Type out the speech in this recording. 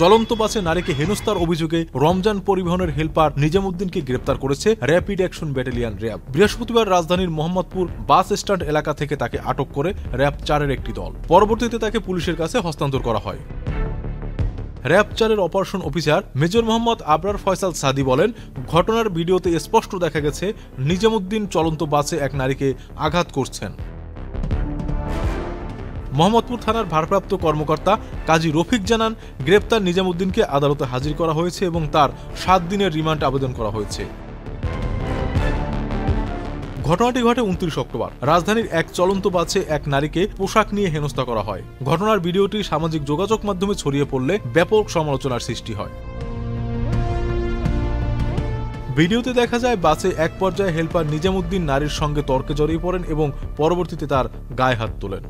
চলন্ত বাসে নারীকে হেনস্থার অভিযোগে রমজান পরিবহনের হেলপার নিজামুদ্দিনকে গ্রেপ্তার করেছে র্যাপিড অ্যাকশন ব্যাটালিয়ন র্যাব। বৃহস্পতিবার রাজধানীর মোহাম্মদপুর বাস স্ট্যান্ড এলাকা থেকে তাকে আটক করে র্যাব 4-এর একটি দল। পরবর্তীতে তাকে পুলিশের কাছে হস্তান্তর করা হয়। র্যাব 4-এর operation officer major Mohammad Abrar Faisal Sadi বলেন, ঘটনার ভিডিওতে স্পষ্ট দেখা গেছে নিজামুদ্দিন চলন্ত বাসে এক নারীকে আঘাত করছেন। মোহাম্মদপুর থানার ভারপ্রাপ্ত কর্মকর্তা কাজী রফিক জানান, গ্রেপ্তার নিজামুদ্দিনকে আদালতে হাজির করা হয়েছে এবং তার 7 দিনের রিমান্ড আবেদন করা হয়েছে। ঘটনাটি ঘটে 29 অক্টোবর। রাজধানীর এক চলন্ত বাসে এক নারীকে পোশাক নিয়ে হেনস্থা করা হয়। ঘটনার ভিডিওটি সামাজিক যোগাযোগ মাধ্যমে ছড়িয়ে পড়লে ব্যাপক সমালোচনার সৃষ্টি হয়। ভিডিওতে দেখা যায় বাসে এক পর্যায়ে হেলপার নিজামুদ্দিন নারীর সঙ্গে তর্কে জড়িয়ে পড়েন এবং পরবর্তীতে তার গায়ে হাত তোলেন।